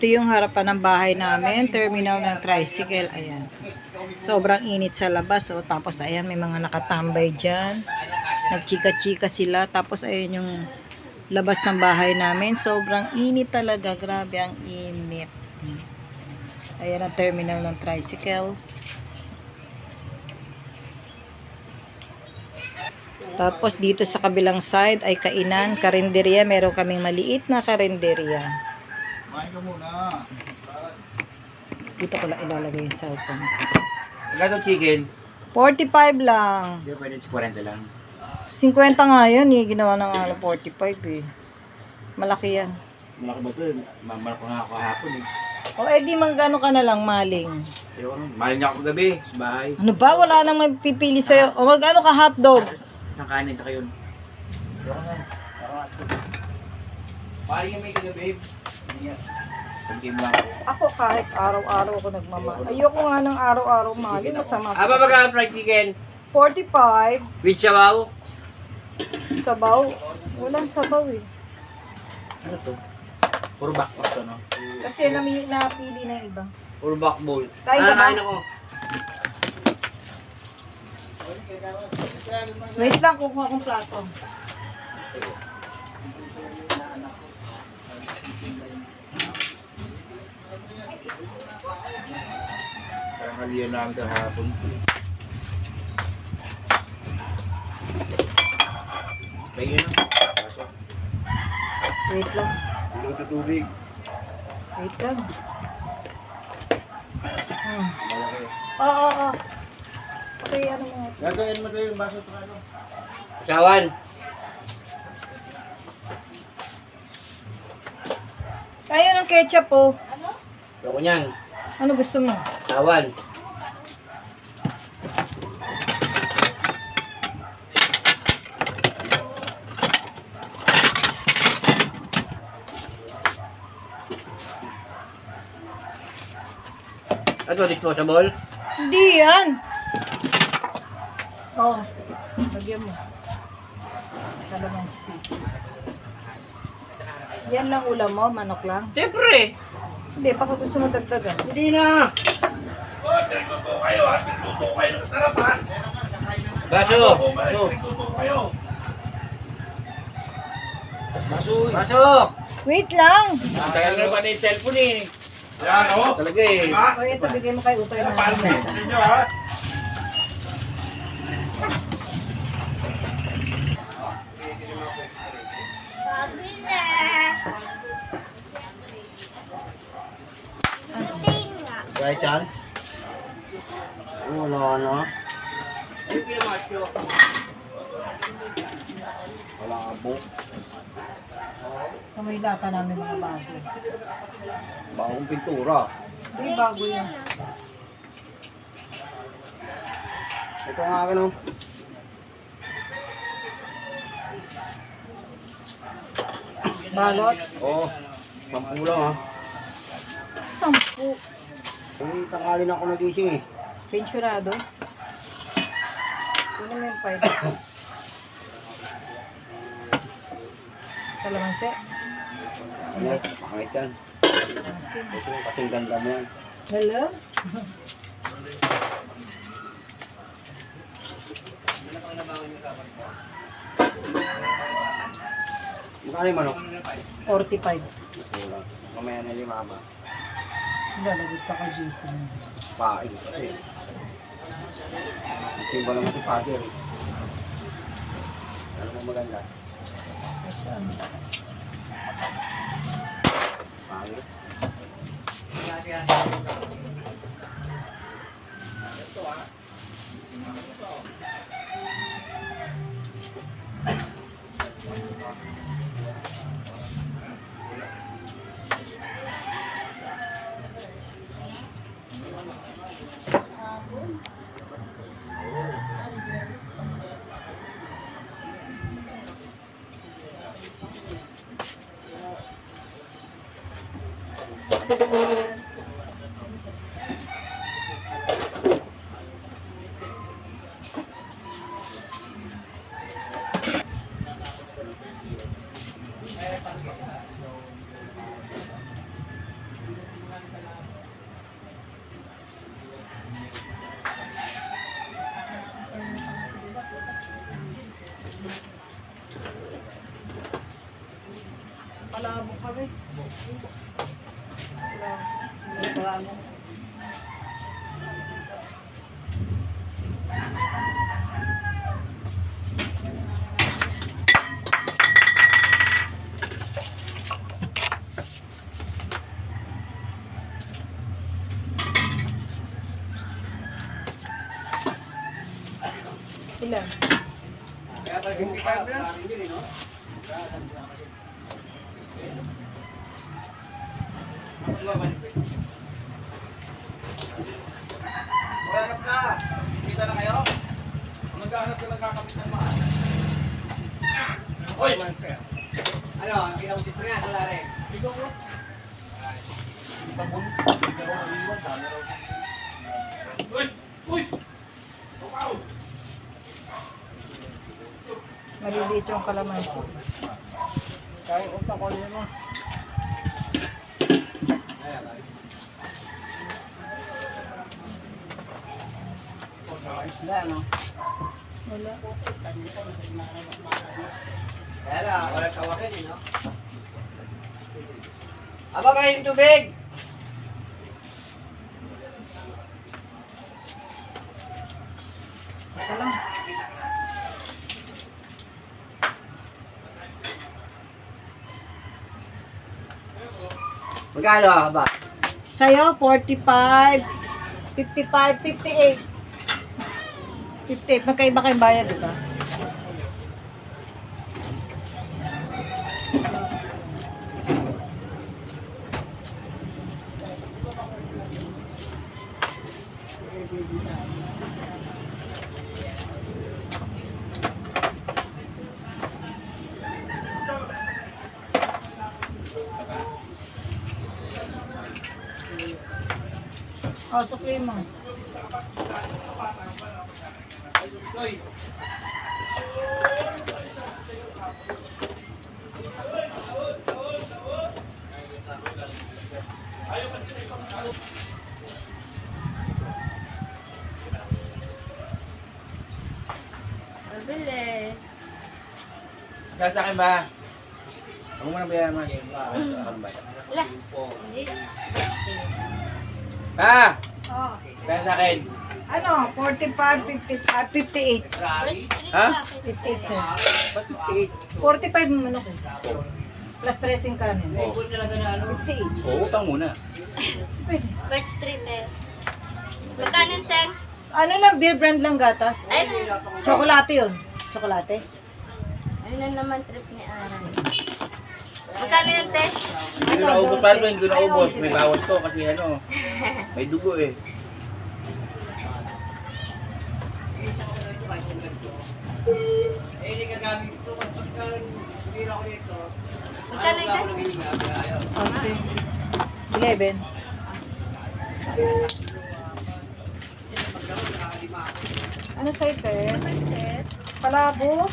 Ito yung harapan ng bahay namin, terminal ng tricycle. Ayan. Sobrang init sa labas. Oh. Tapos ayan, may mga nakatambay dyan. Nagchika-chika sila. Tapos ayan yung labas ng bahay namin. Sobrang init talaga. Grabe ang init. Ayan ang terminal ng tricycle. Tapos dito sa kabilang side ay kainan, karinderya. Meron kaming maliit na karinderya. Dito ko lang ilalagay yung cellphone. Gato chicken. 45 lang. Hindi pwede 40 lang. 50 nga yan eh. Ginawa na nga 45 eh. Malaki yan. Malaki ba ito? Malaki nga ako kahapon eh. O edi magkano ka na lang maling. Pero mahal niya ako gabi sa bahay. Ano ba? Wala nang mapipili sa'yo. O magkano ka hotdog? Isang kanin ta kayo. Mahal niya may gabi. Sabihin mo lang ako. Ako kahit araw-araw ako nagmamahal. Ayoko nga ng araw-araw mahal. Masama sa... Aba magkano fried chicken? 45. With sabaw? Sabaw. Walang sabaw eh. Ano to? Puro backpack to, no? Kasi napili na yung iba. Or back bowl? Kain ka ba? Kain ako. Wait lang, kukuha kong plato. Parang haliyan namin kahapon. Kaya na. Wait lang. Luto tubig. Wait lang. Malaki. Oo. Okay, ano mo? Gagawin mo tayo yung baso sa ano. Kawan. Kaya ng ketchup po. Ayoko niyan. Ano gusto mo? Kawan. Ito, disposable? Hindi yan. Oo. Lagyan mo. Kalamansi. Yan lang ulam mo, manok lang. Siyempre. Hindi, baka gusto mo dagdagan. Hindi na. Baso. Baso. Baso. Baso. Wait lang. Ang tagal na ba na yung cellphone eh. Yan o. Talaga eh. O, ito, bigay mo kay Utoy na. Kaya chan? Wala na. Wala ka po. Kamay data namin mga bago. Bagong pintura. Hindi, bago yan. Ito nga akin o. Balot. Oo. 10 lang ha. 10. Ay, tanghali na ako nagising eh. Pensionado. Kunin mo yung 5. Kalamansi. Ano? Pangit yan. Ito yung kasing ganda mo yan. Hello? Magkano yung manok? 45. Wala. Mamaya na 5 mama. Lalagit pa kay Jason. Paing kasi. Timba naman si father. Ano mo maganda? Asan? Pangit. Ilan? Maghanap na. Kita na kayo? Maghanap ka lang kakapit ng maan. Hoy! Ano, ang pinautit mo yan, wala rin. Uy! Uy! Maliliit yung kalamansi. Kaya utang ko niyo mo. Wala, no? Wala. Kaya lang, wala tawakin, no? Aba kayo yung tubig! Ito lang. Magkano ba? Sa'yo, 45, 55, 58. 58. Magkaiba kayong bayad, di ba? Oh, sukli mo. Mabili. Kaya sa akin ba? Ako muna bayaran mo. Ako ba? Wala. Hindi. Ha? Oh. Kaya sa akin. Ano? 45, 55, 58. Ha? 58, sir. Ba't 58? 45 mo ano ko. Plus dressing kanin. Oh. 58. Oo, utang muna. Pwede. Birch Street eh. Magkano yung teng? Ano lang, beer brand lang gatas. Ay, Chocolate yun. Chocolate. ano na naman trip ni Aray. Magkano yung teng? Hindi ko naubos pa rin, hindi ko naubos. May bawat to kasi ano, may dugo eh. Magkano yung teng? 11. Ano sa ite? Pansit. Palabo?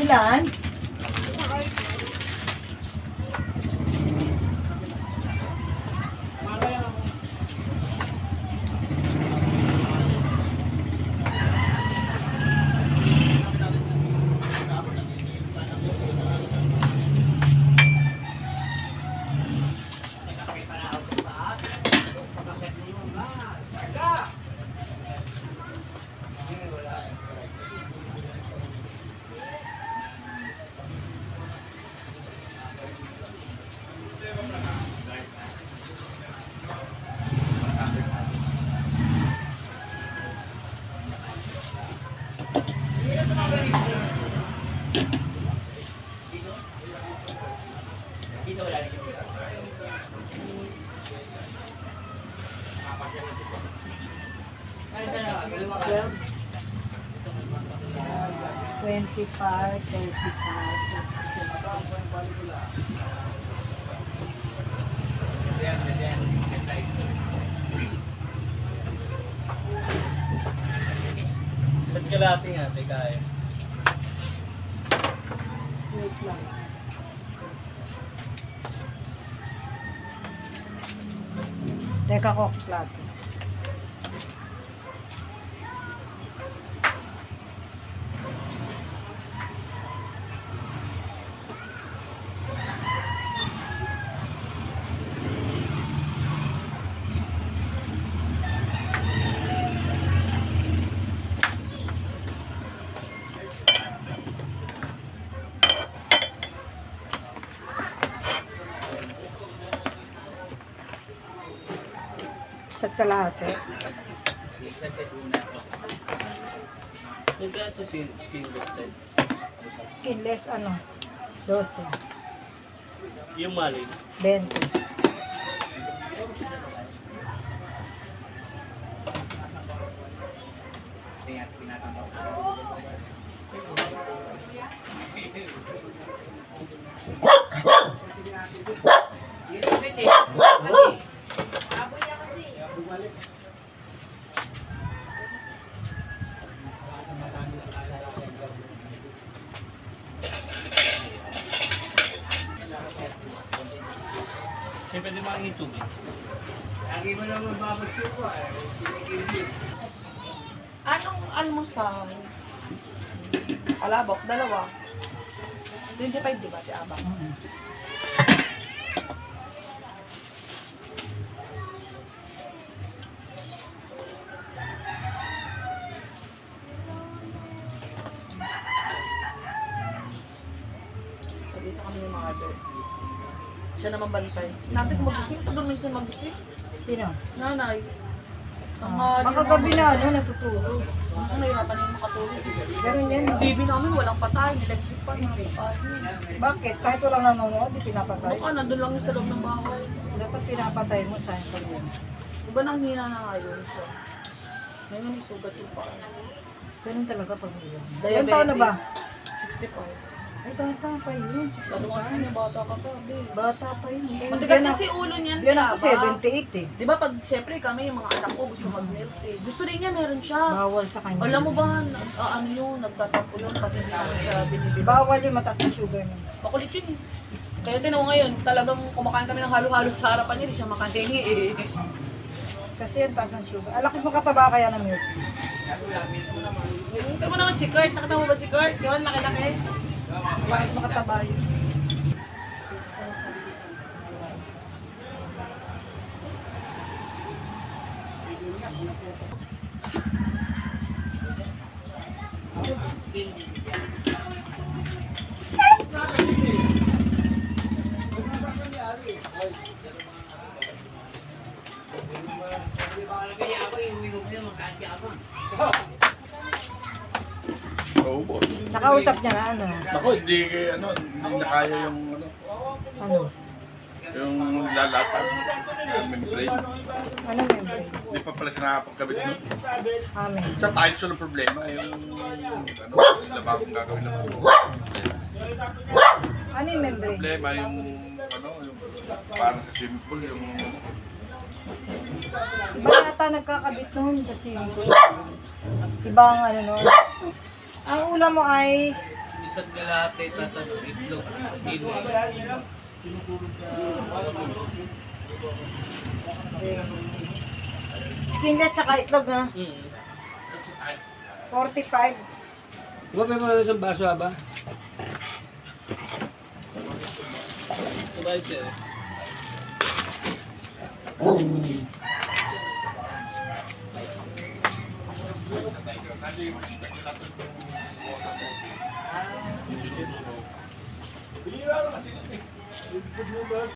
Ilan? Well, 25, 35, 36. Ba't kalati nga, teka eh. Wait lang. Teka ko, plato. Isa't kalahati. Isa sa una ako. Nagkato skin tested. Skinless, ano? 12. Yung mali. 20. Siyempre di mga tubig. Lagi mo naman babasyo ko eh. Anong almusal? Alabok, dalawa. 25, di ba, si Abang? Sabi sa kami yung mother. Siya naman bantay. Natin kung magising, ito doon minsan magising. Sino? Nanay. Ang Baka gabi na, ano, natutulog. Ang nahirapan na yung makatulog. Ganun yan. Yung TV namin walang patay, electric pa yung Bakit? Kahit walang nanonood, di pinapatay. baka nandun lang yung sa loob ng bahay. Dapat pinapatay mo sa pag yun. Diba nang hina na ngayon siya? Ngayon may sugat yung paa. Ganun talaga pag yun. Diabetic. Ilan taon na ba? 65. Ay, bata pa yun. Sa lumas mo yung bata ka pa, babe. Bata pa yun. Matigas kasi ulo niyan, Yan ako kaya 78 eh. Di ba pag syempre kami, yung mga anak ko gusto mag-milk tea. Gusto rin niya, meron siya. Bawal sa kanya. Alam mo ba, ano yun, nagtatampulan pag hindi namin siya binibili. Bawal yung mataas ng sugar niya. Makulit yun eh. Kaya tinaw ngayon, talagang kumakain kami ng halo-halo sa harapan niya, di siya makahingi eh. Kasi yung taas ng sugar. Alakas makataba kaya ng milk. Ito mo naman si Kurt, nakita mo ba si Kurt? Yun, laki-laki. Bakit makataba yun? Oo po. Nakausap niya na ano? Ako, hindi na kaya yung Ano? yung lalatag. Membrane. Ano membrane? Hindi pa pala siya nakapagkabit nun. Amen. Sa tiles yung problema, yung lababong gagawin lababo. Ano yung membrane? Problema yung yung parang sa swimming pool, yung Iba yata nagkakabit noon sa swimming pool. Ibang ano noon. Ang ulam mo ay Isang galate, tas ano, itlog, skinless. skinless saka itlog na 45. Diba may mga isang baso ba? Diba ito eh?